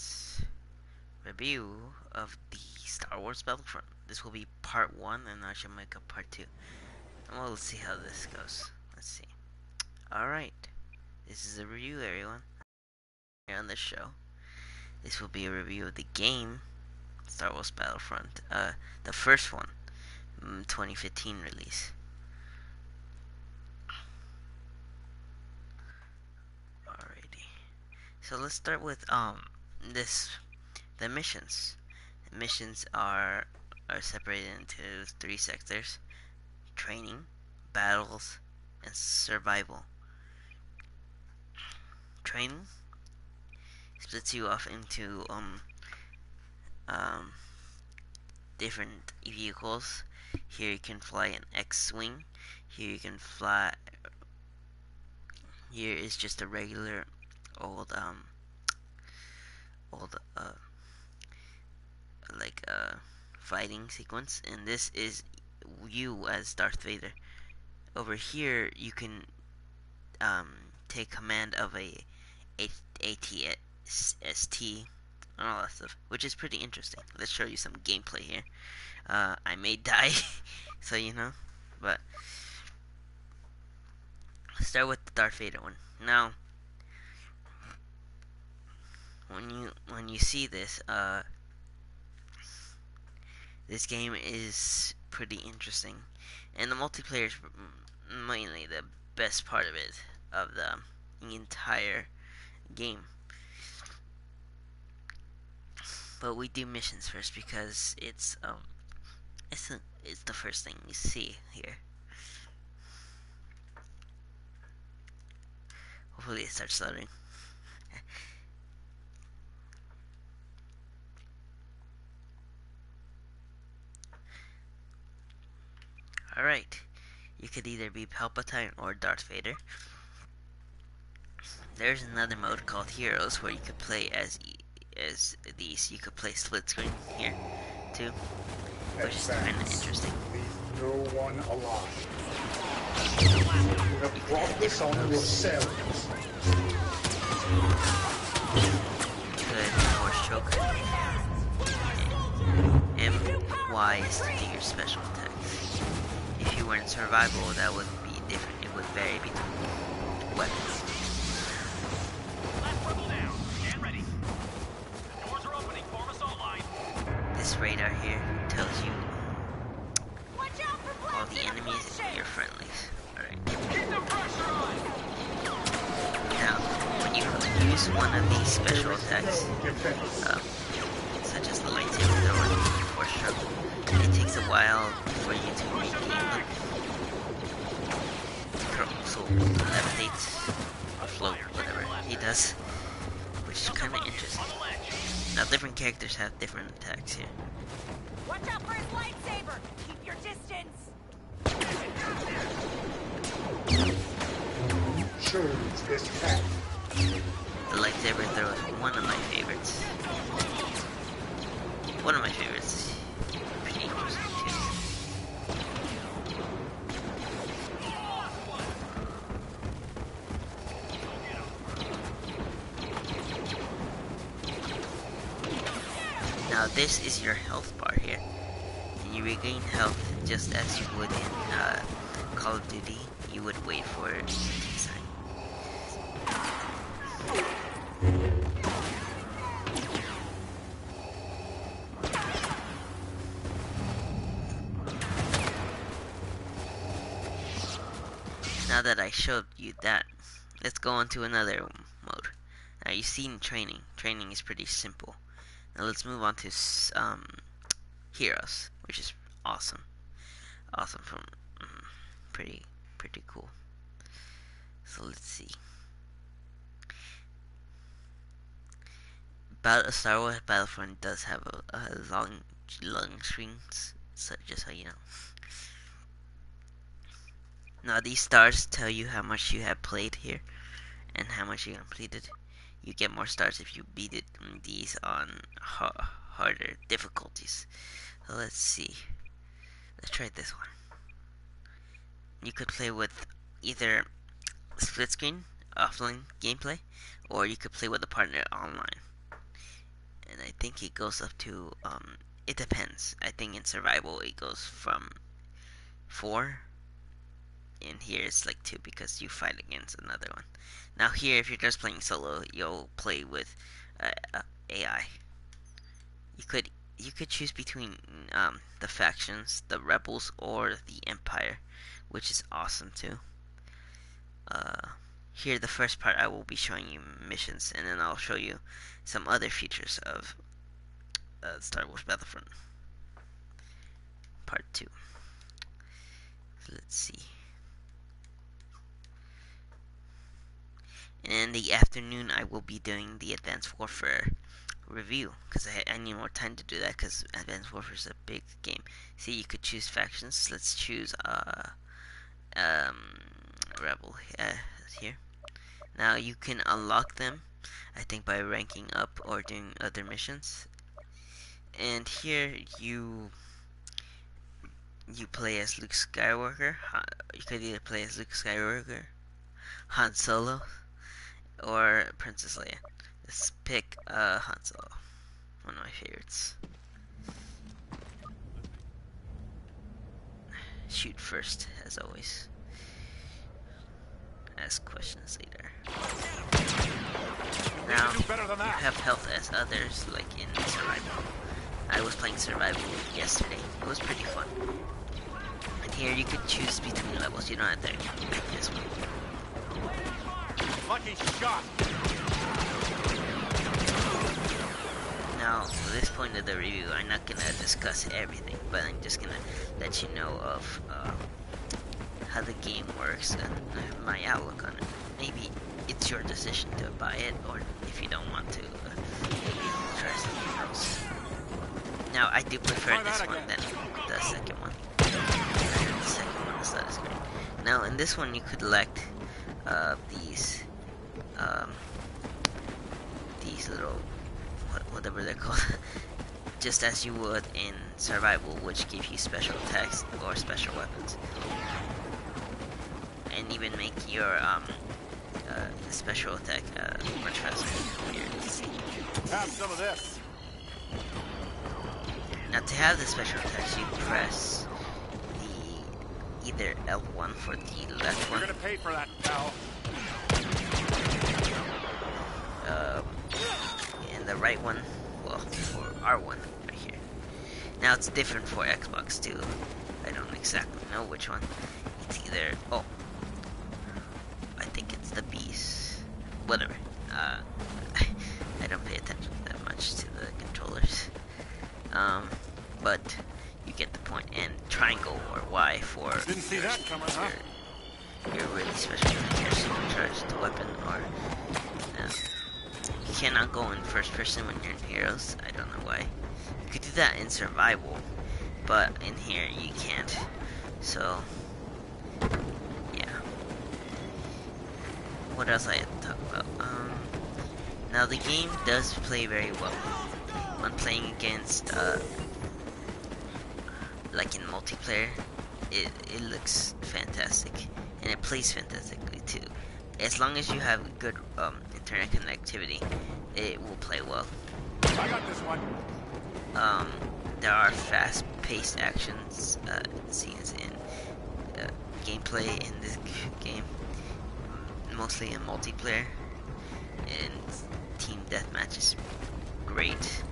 Battlefront's review of the Star Wars Battlefront. This will be part 1, and I shall make a part 2. And we'll see how this goes. Let's see. Alright, this is a review, everyone. Here on this show, this will be a review of the game, Star Wars Battlefront. The first one, 2015 release. Alrighty. So let's start with, the missions. The missions are separated into 3 sectors: training, battles, and survival. Training splits you off into different vehicles. Here you can fly an X-wing. Here you can fly. Here is just a regular old fighting sequence, and this is you as Darth Vader. Over here you can take command of a AT-ST and all that stuff, which is pretty interesting. Let's show you some gameplay here. I may die, so you know, but let's start with the Darth Vader one. Now, when you see this, this game is pretty interesting, and the multiplayer is mainly the best part of it, of the entire game. But we do missions first because it's the first thing you see here. Hopefully it starts loading. Alright, you could either be Palpatine or Darth Vader. There's another mode called Heroes where you could play as these. You could play split screen here too, which is kind of interesting. Leave no one alive. You have brought this on yourselves. You could force choke. Y is to do your special attacks. If you were in survival, that would be different. It would vary between weapons. This radar here tells you all the enemies and your friendlies. Alright. Now, when you use one of these special attacks, such as the lightsaber throw or force stroke, it takes a while for you to regain them. So levitates, or float, whatever he does, which is kind of interesting. Now, different characters have different attacks here. Watch out for his lightsaber! Keep your distance! You chose this path. The lightsaber throw is one of my favorites. One of my favorites. Pretty interesting too. Now this is your health bar here, and you regain health just as you would in Call of Duty. You would wait for it to sign. Now that I showed you that, let's go on to another mode. Now you've seen training. Training is pretty simple. Now let's move on to Heroes, which is awesome. Awesome from pretty cool. So let's see. Star Wars Battlefront does have a long screens, so just so you know. Now these stars tell you how much you have played here and how much you completed. You get more stars if you beat it these on harder difficulties. So let's see. Let's try this one. You could play with either split screen, offline gameplay, or you could play with a partner online. think it goes up to it depends. I think in survival it goes from 4, and here it's like 2 because you fight against another one. Now here, if you're just playing solo, you'll play with AI. You could choose between the factions, the rebels or the empire, which is awesome too. Uh, Here, the first part, I will be showing you missions, and then I'll show you some other features of Star Wars Battlefront Part 2. Let's see. And in the afternoon, I will be doing the Advanced Warfare review, because I need more time to do that, because Advanced Warfare is a big game. See, you could choose factions. Let's choose Rebel here. Now you can unlock them, I think, by ranking up or doing other missions. And here you play as Luke Skywalker. You could either play as Luke Skywalker, Han Solo, or Princess Leia. Let's pick Han Solo, one of my favorites. Shoot first, as always. Ask questions later. Now, you have health as others, like in survival. I was playing survival yesterday. It was pretty fun. And here you could choose between levels. You don't have to pick this one. Lucky shot. Now, at this point of the review, I'm not gonna discuss everything, but I'm just gonna let you know of how the game works and my outlook on it. Maybe it's your decision to buy it, or if you don't want to, maybe try something else. Now, I do prefer this one than the second one. The second one is not as great. Now, in this one, you could elect these little, whatever they're called, just as you would in survival, which give you special attacks or special weapons, and even make your special attack much faster. Here, let's see. Have some of this. Now, to have the special attacks, you press the either L1 for the left one. You're gonna pay for that, pal. And the right one, well, for R1 right here. Now it's different for Xbox too. I don't exactly know which one. It's either, oh, I think it's the B's. Whatever. I don't pay attention that much to the controllers. But you get the point. And triangle or Y for Didn't see that coming, huh? your really special supercharged weapon, or you cannot go in first person when you're in Heroes. I don't know why. You could do that in survival, but in here you can't. So yeah. What else I have to talk about? Now the game does play very well when playing against like in multiplayer. It looks fantastic, and it plays fantastically too. As long as you have good internet connectivity, it will play well. I got this one. There are fast-paced actions scenes in gameplay in this game, mostly in multiplayer, and team deathmatch is great.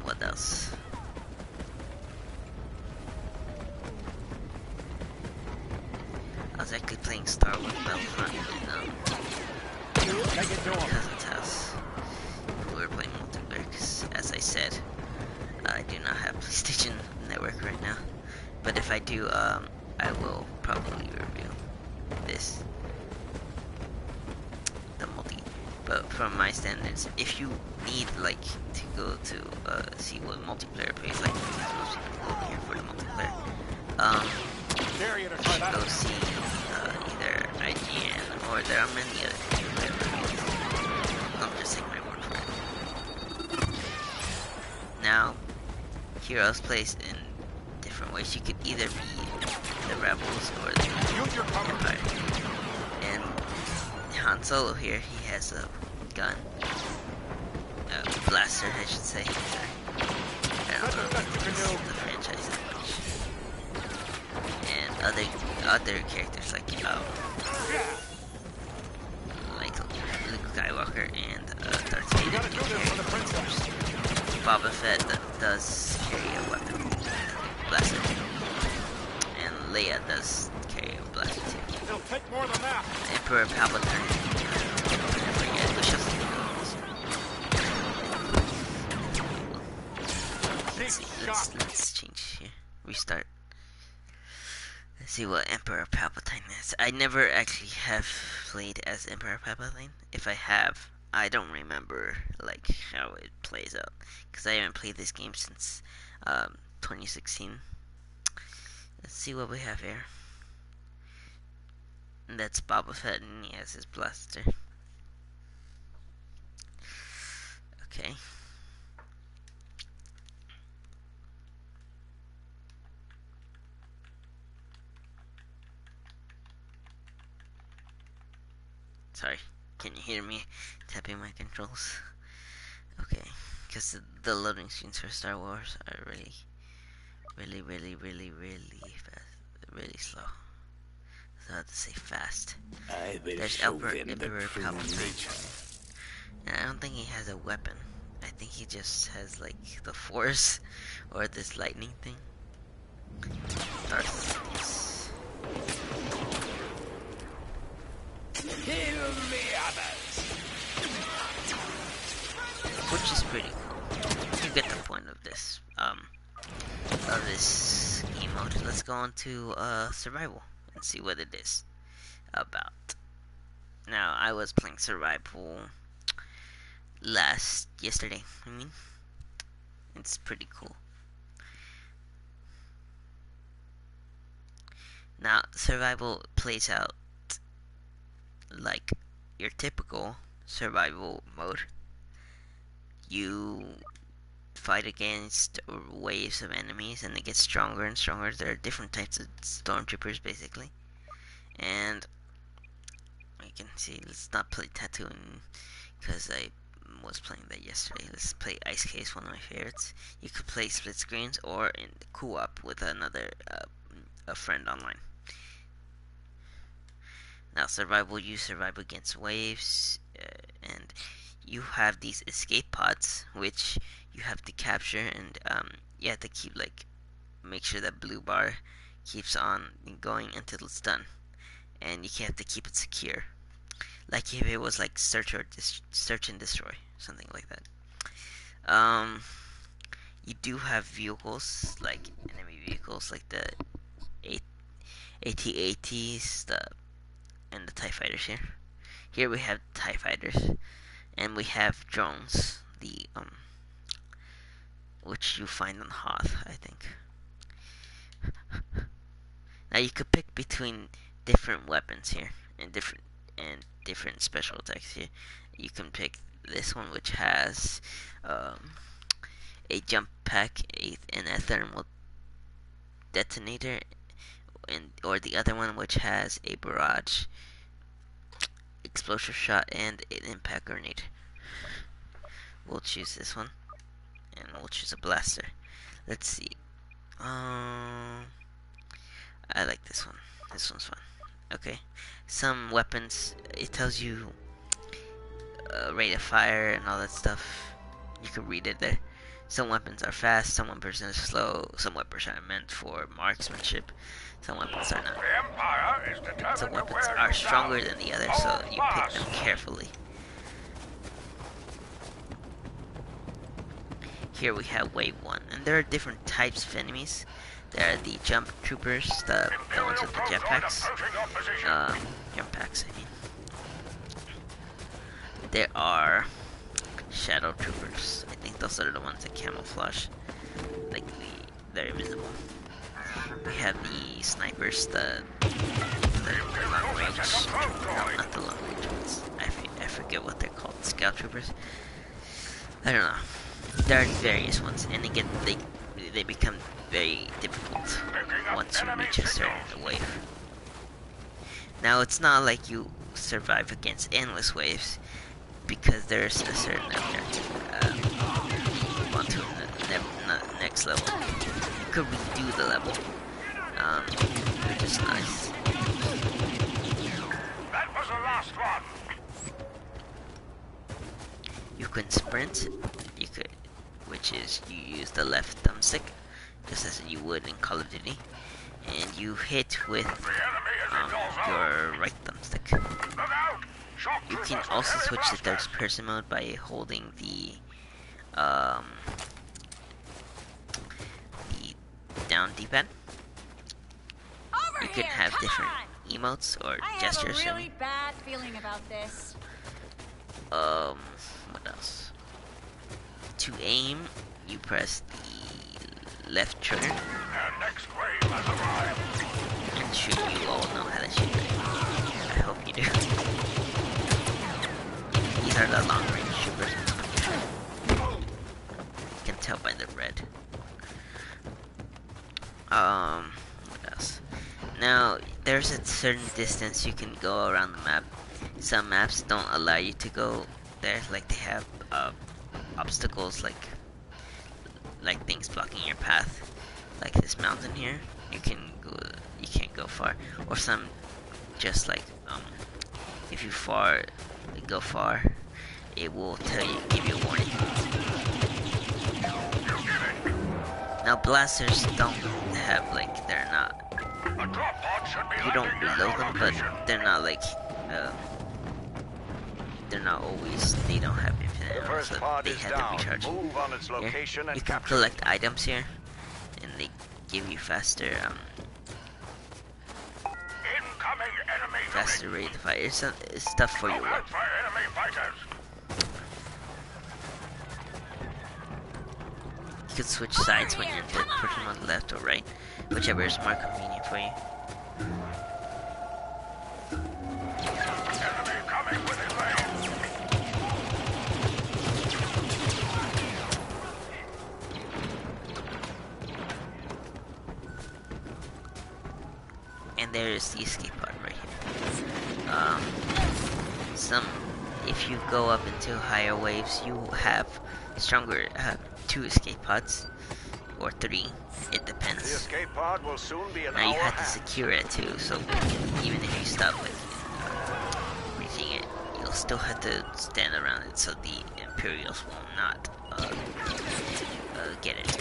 What else? I was actually playing Star Wars Battlefront in cousin's house. We were playing multiplayer because, as I said, I do not have PlayStation Network right now. But if I do, I will probably review this, the multi. But from my standards, if you need like to go to see what multiplayer plays like, because most people go here for the multiplayer. You should go see either IGN, or there are many other people that review. Don't just take my word for it. Now, Heroes plays in different ways. You could either be the Rebels or the Empire. And Han Solo here, he has a gun. Blaster, I should say. Sorry. I don't know the franchise that much. And other characters like Luke Skywalker and Darth Vader can carry blasters. Boba Fett does carry a weapon, blaster, and Leia does carry a blaster too. It'll take more than that. Emperor Palpatine, I forget, we shall see. Let's see, let's change here. Restart. Let's see what Emperor Palpatine is. I never actually have played as Emperor Palpatine. If I have, I don't remember like how it plays out, because I haven't played this game since 2016. Let's see what we have here. And that's Boba Fett, and he has his blaster. Okay. Sorry, can you hear me tapping my controls? Okay, because the loading screens for Star Wars are really fast, really slow. So I have to say fast. There's Emperor Palpatine. And I don't think he has a weapon. I think he just has like the Force or this lightning thing. Darth. Kill the others. Which is pretty cool. You get the point of this game mode. Let's go on to survival and see what it is about. Now, I was playing survival yesterday. I mean, it's pretty cool. Now, survival plays out like your typical survival mode. You fight against waves of enemies, and it gets stronger and stronger. There are different types of stormtroopers, basically. And you can see, let's not play Tatooine, because I was playing that yesterday. Let's play Ice Case, one of my favorites. You could play split screens or in co-op with another a friend online. Now, survival, you survive against waves, and you have these escape pods, which you have to capture, and you have to keep, like, make sure that blue bar keeps on going until it's done, and you have to keep it secure, like if it was like search and destroy, something like that. You do have vehicles, like enemy vehicles, like the AT-ATs, and the TIE fighters here. Here we have TIE fighters, and we have drones, which you find on Hoth, I think. Now you could pick between different weapons here, and different special attacks here. You can pick this one, which has a jump pack, and a thermal detonator, or the other one, which has a barrage, explosive shot, and an impact grenade. We'll choose this one, and we'll choose a blaster. Let's see. I like this one. This one's fun. Okay. Some weapons, it tells you rate of fire and all that stuff. You can read it there. Some weapons are fast, some weapons are slow, some weapons are meant for marksmanship, some weapons are not. Some weapons are stronger than the others, so you pick them carefully. Here we have wave 1, and there are different types of enemies. There are the jump troopers, the ones with the jetpacks. Jump packs, I mean. There are shadow troopers. I think those are the ones that camouflage, like they're invisible. We have the snipers, the long range. No, not the long range ones. I forget what they're called. Scout troopers. I don't know. There are various ones, and they become very difficult once you reach a certain wave. Now, it's not like you survive against endless waves, because there's a certain objective. next level. You could redo the level, which is nice. That was the last one. You can sprint. You could, which is you use the left thumbstick, just as you would in Call of Duty, and you hit with your right thumbstick. Look out! Shock You can troopers also with switch to heavy third person mode by holding the down D-pad. You can have different emotes or gestures. I have a really bad feeling about this. What else? To aim, you press the left trigger. Their next wave has arrived. And shoot, you all know how to shoot. I hope you do. These are the long range shooters. You can tell by the red. What else? Now, there's a certain distance you can go around the map. Some maps don't allow you to go there, like they have obstacles, like things blocking your path, like this mountain here. You can't go far, or some just like if you go far, it will give you a warning. Now blasters don't have they're not. A drop pod should be You don't landing near reload your them, but location. they're not they're not always. They don't have infinite The ammo, first so pod they is have to down. recharge. Move on its Here, location you and can capture collect items here, and they give you faster Incoming enemy faster rate of fire. It's stuff for your Look out weapon. for enemy fighters. You can switch sides when you're in third person on the left or right, whichever is more convenient for you. Enemy coming within range. And there is the escape pod right here. If you go up into higher waves, you have stronger 2 escape pods, or 3. It The depends. escape pod will soon be an Now you hour have to half. secure it too, so even if you stop with reaching it, you'll still have to stand around it so the Imperials will not get it.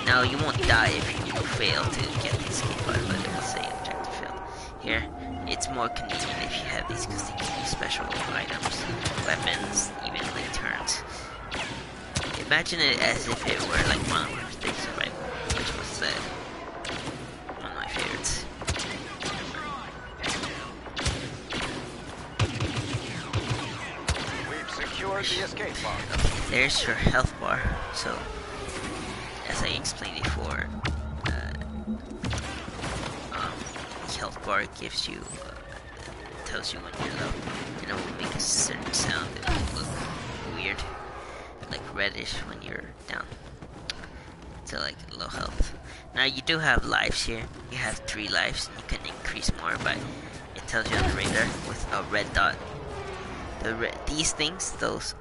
Now you won't die if you fail to get the escape pod, but it will say objective failed. Here, it's more convenient if you have these because they give you special items, weapons, even like turns. Imagine it as if it were like Modern Warfare 3 Survival, which was one of my favorites. We've secured the escape pod. Okay, there's your health bar. So, as I explained before, the health bar gives you, tells you when you're low, and it will make a certain sound that will look weird, like reddish when you're down to like low health. Now you do have lives here. You have 3 lives, and you can increase more, but it tells you on the radar with a red dot. These things, those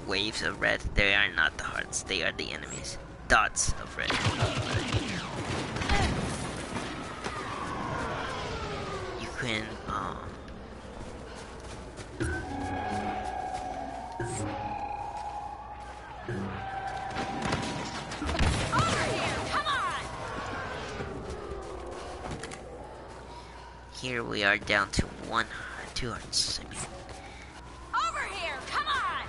waves of red, they are not the hearts. They are the enemies. Dots of red. You can Over here, come on! here we are down to 2 hearts. I mean, Over here, come on!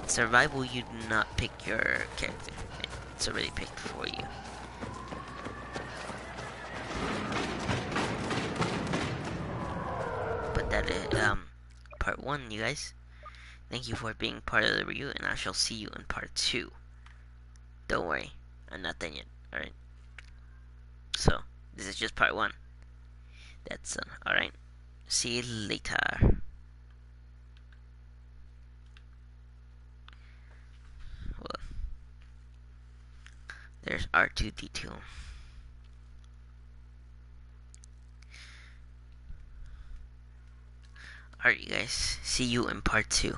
in survival, you do not pick your character. It's already picked for you. But that is part 1, you guys. Thank you for being part of the review, and I shall see you in part 2. Don't worry, I'm not done yet. Alright. So, this is just part 1. That's alright. See you later. Well, there's R2D2. Alright, you guys. See you in part 2.